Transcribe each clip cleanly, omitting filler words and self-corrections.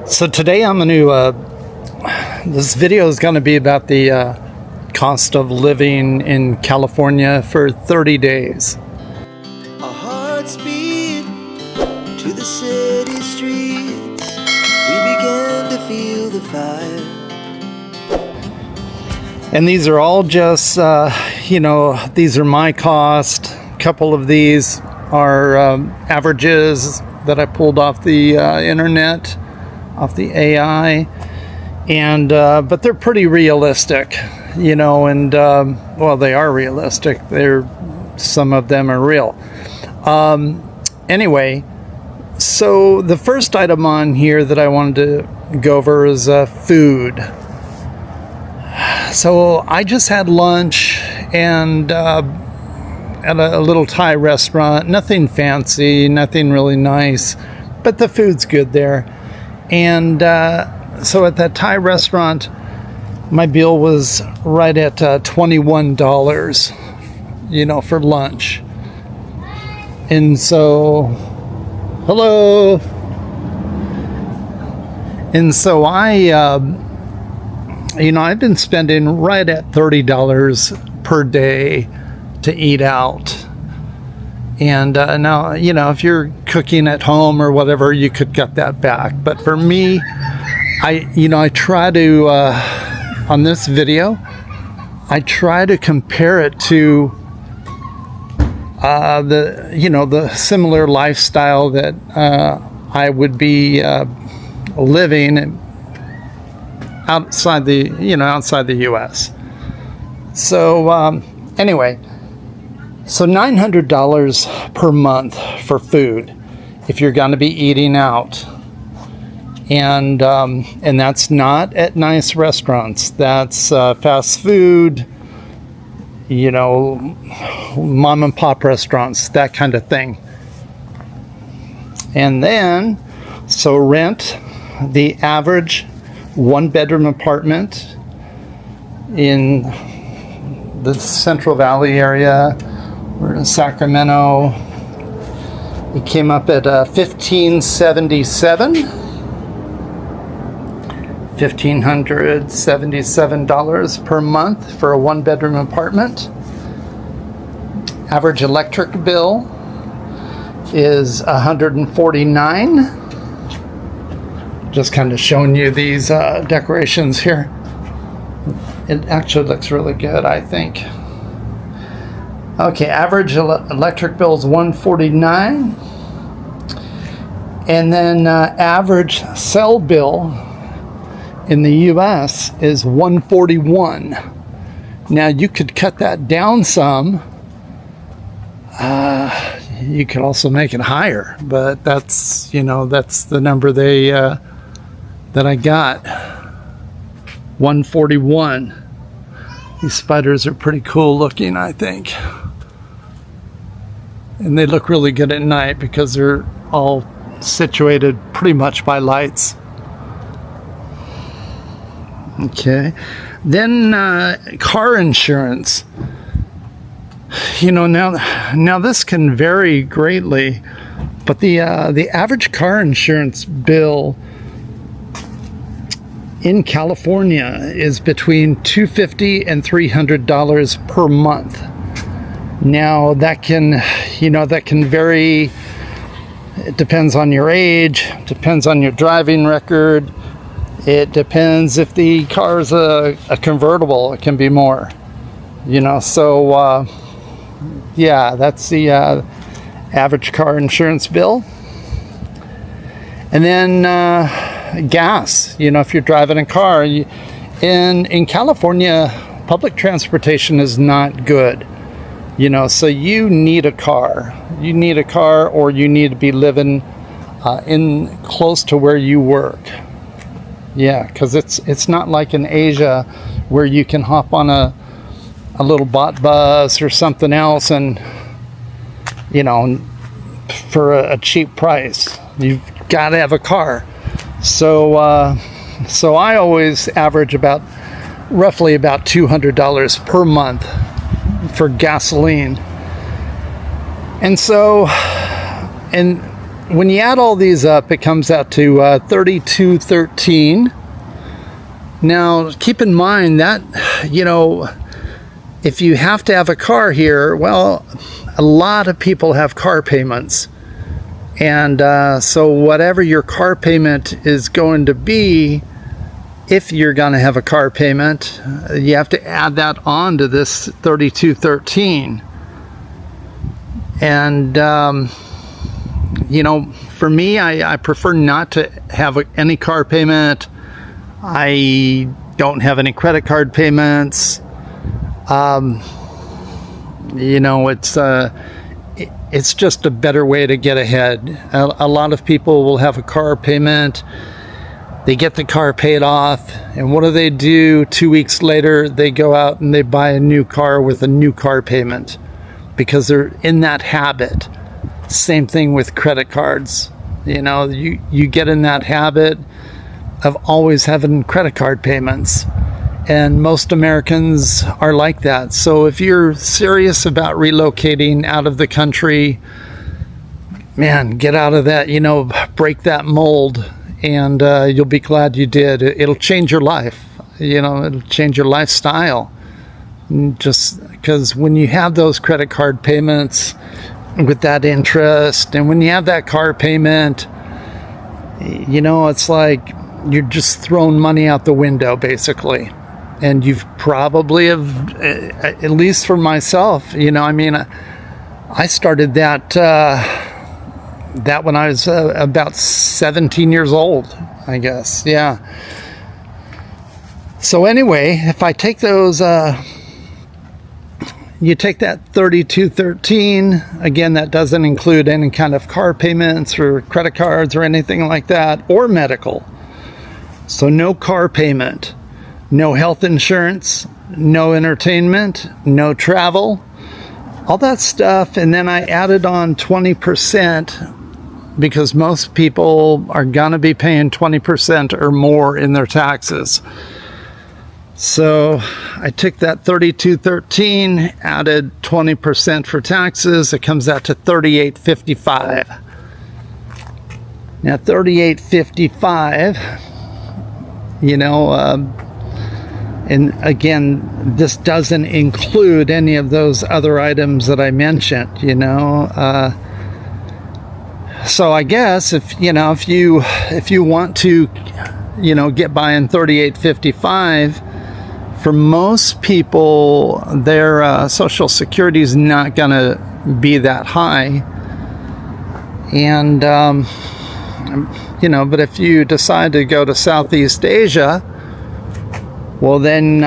So today I'm going to, this video is going to be about the cost of living in California for 30 days. Our hearts beat to the city streets. We began to feel the fire. And these are all just, these are my cost. A couple of these are averages that I pulled off the internet, off the AI, and but they're pretty realistic, and well, they are realistic. Some of them are real. Anyway, so the first item on here that I wanted to go over is food. So I just had lunch and at a little Thai restaurant. Nothing fancy, nothing really nice, but the food's good there. And so at that Thai restaurant, my bill was right at $21, for lunch. And so, hello. And so I've been spending right at $30 per day to eat out. And now, if you're cooking at home or whatever, you could cut that back. But for me, I try to, on this video, I try to compare it to the similar lifestyle that I would be living outside the U.S. So anyway. So $900 per month for food if you're going to be eating out, and that's not at nice restaurants. That's fast food, mom and pop restaurants, that kind of thing. And then, so rent, the average one-bedroom apartment in the Central Valley area. We're in Sacramento. It came up at $1,577 per month for a one-bedroom apartment. Average electric bill is $149. Just kind of showing you these decorations here. It actually looks really good, I think. Okay, average electric bill is $149, and then average cell bill in the U.S. is $141. Now you could cut that down some. You could also make it higher, but that's the number that I got. $141. These spiders are pretty cool looking, I think. And they look really good at night because they're all situated pretty much by lights. Okay. Then car insurance. Now this can vary greatly, but the average car insurance bill in California is between $250 and $300 per month. Now that can vary. It depends on your age, depends on your driving record. It depends if the car is a convertible, it can be more. So that's the average car insurance bill. And then gas, if you're driving a car. In California, public transportation is not good. So you need a car. You need a car, or you need to be living in close to where you work. Yeah, because it's not like in Asia where you can hop on a little bot bus or something else and for a cheap price. You've got to have a car. So I always average roughly about $200 per month for gasoline. And so, and when you add all these up, it comes out to $32.13. Now, keep in mind that, if you have to have a car here, well, a lot of people have car payments. And so whatever your car payment is going to be, if you're going to have a car payment, you have to add that on to this $32.13. And, for me, I prefer not to have any car payment. I don't have any credit card payments. It's just a better way to get ahead. A lot of people will have a car payment. They get the car paid off, and what do? 2 weeks later, they go out and they buy a new car with a new car payment because they're in that habit. Same thing with credit cards. You get in that habit of always having credit card payments, and most Americans are like that. So if you're serious about relocating out of the country, man, get out of that, break that mold, and you'll be glad you did. It'll change your life. It'll change your lifestyle. Just because when you have those credit card payments with that interest, and when you have that car payment, it's like you're just throwing money out the window, basically. And you've probably have, at least for myself, I started that when I was about 17 years old, I guess. Yeah. So anyway, if I take those, you take that $32.13, again, that doesn't include any kind of car payments or credit cards or anything like that, or medical. So no car payment, no health insurance, no entertainment, no travel, all that stuff. And then I added on 20%, because most people are gonna be paying 20% or more in their taxes. So I took that $32.13, added 20% for taxes. It comes out to $38.55. Now $38.55, and again, this doesn't include any of those other items that I mentioned, so I guess if you want to, get by in $38.55, for most people, their Social Security is not going to be that high. And, but if you decide to go to Southeast Asia, well, then,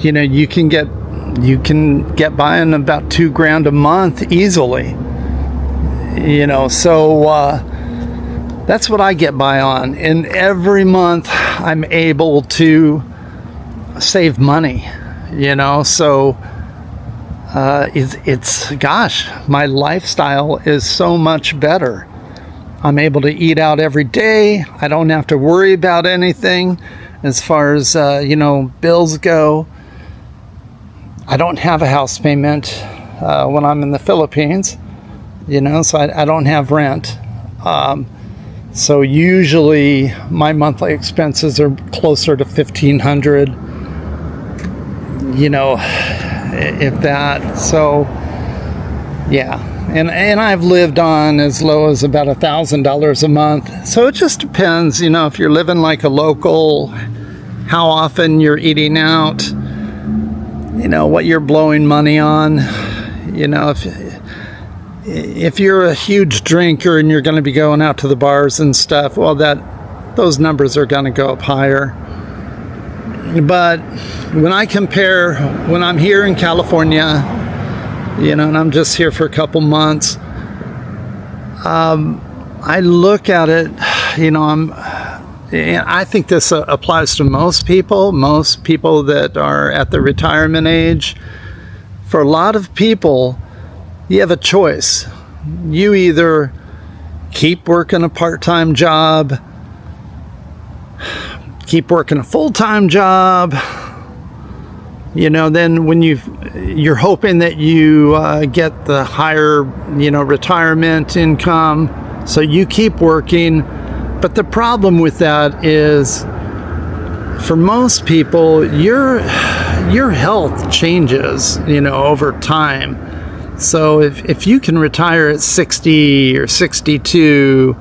you can get by in about $2,000 a month easily. So that's what I get by on. And every month I'm able to save money, so it's gosh, my lifestyle is so much better. I'm able to eat out every day. I don't have to worry about anything as far as bills go. I don't have a house payment when I'm in the Philippines, so I don't have rent. So usually my monthly expenses are closer to $1,500, if that. So yeah, and I've lived on as low as about $1,000 a month. So it just depends, if you're living like a local, how often you're eating out, what you're blowing money on. If you're a huge drinker and you're going to be going out to the bars and stuff, well, those numbers are going to go up higher. But when I compare, when I'm here in California, and I'm just here for a couple months, I look at it, I think this applies to most people that are at the retirement age. For a lot of people, you have a choice. You either keep working a part-time job, keep working a full-time job, then when you're hoping that you get the higher, retirement income, So you keep working, but the problem with that is, for most people, your health changes, over time. So if you can retire at 60 or 62,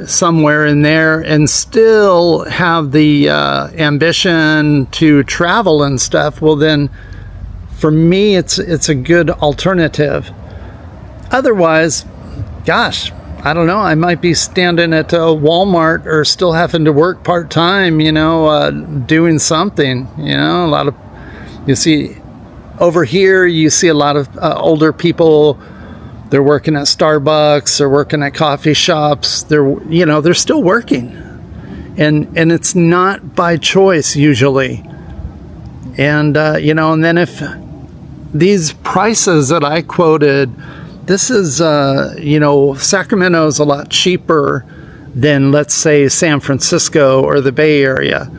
somewhere in there, and still have the ambition to travel and stuff, well then, for me, it's a good alternative. Otherwise, gosh, I don't know, I might be standing at Walmart or still having to work part-time, doing something. A lot of, you see, over here, you see a lot of older people. They're working at Starbucks, they're working at coffee shops, they're still working. And it's not by choice usually. And, and then if these prices that I quoted, this is, Sacramento's a lot cheaper than, let's say, San Francisco or the Bay Area.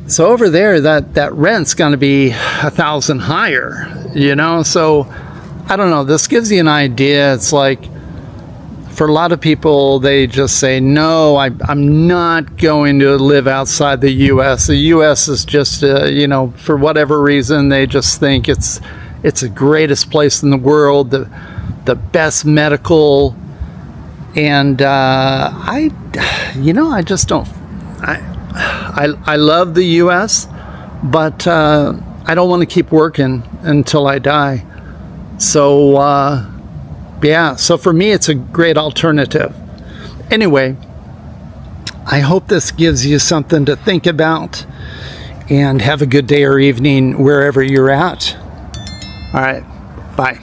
So over there, that rent's going to be 1,000 higher, So I don't know. This gives you an idea. It's like, for a lot of people, they just say, no, I'm not going to live outside the U.S. The U.S. is just, for whatever reason, they just think it's the greatest place in the world, the best medical, and I just don't. I love the U.S., but I don't want to keep working until I die. So so for me, it's a great alternative. Anyway, I hope this gives you something to think about, and have a good day or evening wherever you're at. All right, bye.